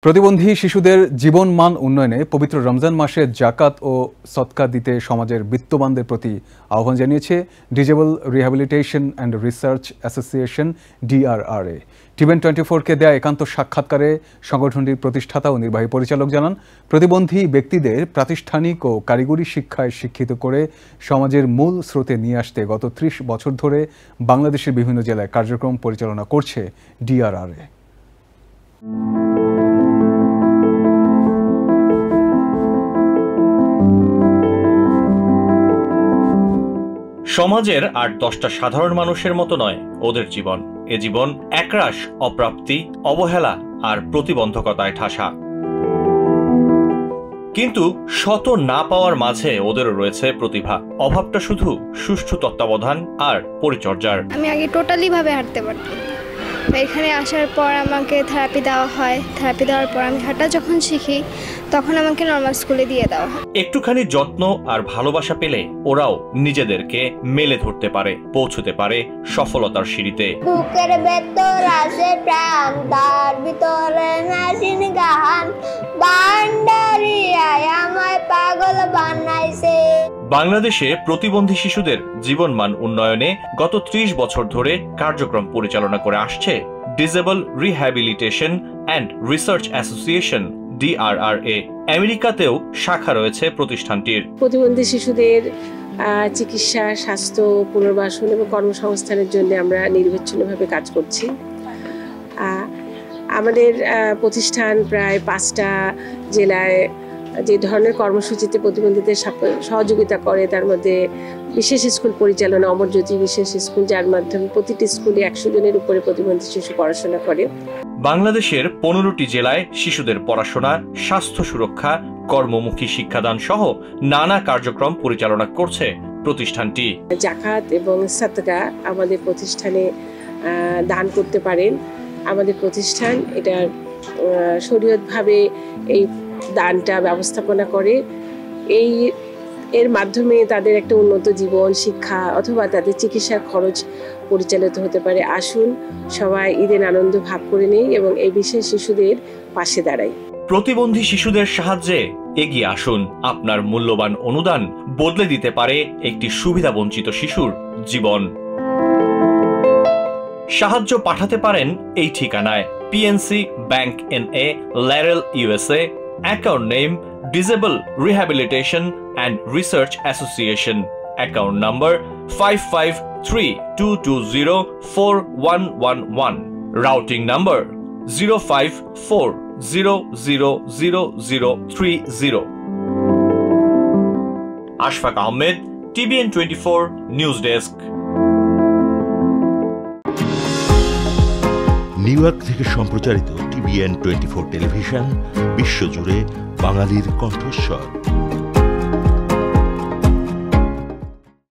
প্রতিবন্ধী শিশুদের জীবনমান উন্নয়নে পবিত্র রমজান মাসে জাকাত ও সদকা দিতে সমাজের বিত্তবানদের প্রতি আহ্বান জানিয়েছে disable rehabilitation and research association DRRA। টিভেন 24-কে দেয়া একান্ত সাক্ষাৎকারে সংগঠনটির প্রতিষ্ঠাতা ও নির্বাহী পরিচালক জানান, প্রতিবন্ধী ব্যক্তিদের প্রাতিষ্ঠানিক ও কারিগরি শিক্ষায় শিক্ষিত করে সমাজের মূল স্রোতে নিয়ে আসতে গত 30 বছর ধরে বাংলাদেশের বিভিন্ন জেলায় কার্যক্রম পরিচালনা করছে DRRA। সমাজের 8-10টা সাধারণ মানুষের মতো নয় ওদের জীবন। এ জীবন একরাশ অপ্রাপ্তি, অবহেলা আর প্রতিবন্ধকতায় ঠাসা। কিন্তু শত না পাওয়ার মাঝে ওদেরও রয়েছে প্রতিভা। অভাবটা শুধু সুষ্ঠু তত্ত্বাবধান আর পরিচর্যার। আমি আগে টোটালি ভাবে হাঁটতে পারতাম। এখানে আসার পর আমাকে থেরাপি দেওয়া হয়। থেরাপি দেওয়ার পর আমি হাঁটা যখন শিখি তখন আমাকে নরমাল স্কুলে দিয়ে দেওয়া হয়। একটুখানি যত্ন আর ভালোবাসা পেলে ওরাও নিজেদেরকে মেলে ধরতে পারে, পৌঁছতে পারে সফলতার সিঁড়িতে। বুকের ভেতর আছে প্রাণ, তার ভিতরে নাচিন গান, বান্ডারিয়ায় আমায় পাগল বানাইছে। বাংলাদেশে প্রতিবন্ধী শিশুদের জীবনমান উন্নয়নে গত 30 বছর ধরে কার্যক্রম পরিচালনা করে আসছে disable rehabilitation and research association DRRA। আমেরিকাতেও শাখা রয়েছে প্রতিষ্ঠানটির। প্রতিবন্ধী শিশুদের চিকিৎসা, স্বাস্থ্য, পুনর্বাসন এবং কর্মসংস্থানের জন্য আমরা নিরবচ্ছিন্নভাবে কাজ করছি। আমাদের প্রতিষ্ঠান প্রায় 5টা জেলায় যে ধরনের কর্মসূচিতে প্রতিবন্ধীদের সহযোগিতা করে তার মধ্যে বিশেষ স্কুল পরিচালনা, অমরজ্যোতি বিশেষ স্কুল, যার মাধ্যমে প্রতিটি স্কুলে 100 জনের উপরে প্রতিবন্ধী শিশু পড়াশোনা করে। বাংলাদেশের 15টি জেলায় শিশুদের পড়াশোনা, স্বাস্থ্য সুরক্ষা, কর্মমুখী শিক্ষাদান সহ নানা কার্যক্রম পরিচালনা করছে প্রতিষ্ঠানটি। জাকাত এবং সদকা আমাদের প্রতিষ্ঠানে দান করতে পারেন। আমাদের প্রতিষ্ঠান এটা শরীয়তভাবে এই দানটা ব্যবস্থাপনা করে। এর মাধ্যমে তাদের একটা উন্নত জীবন, শিক্ষা অথবা তাদের চিকিৎসার খরচ পরিচালিত হতে পারে। আসুন সবাই ঈদের আনন্দ ভাগ করে নেই এবং এই বিশেষ শিশুদের পাশে দাঁড়াই। প্রতিবন্ধী শিশুদের সাহায্যে এগিয়ে আসুন। আপনার মূল্যবান অনুদান বদলে দিতে পারে একটি সুবিধাবঞ্চিত শিশুর জীবন। সাহায্য পাঠাতে পারেন এই ঠিকানায়: PNC Bank NA, Laurel, USA, account name Disable Rehabilitation and Research Association, account number 5532204111, routing number 054000030। Ashfaq Ahmed, TVN 24 news desk. New York থেকে সম্প্রচারিত TVN 24 টেলিভিশন বিশ্বজুড়ে বাঙালির কণ্ঠস্বর।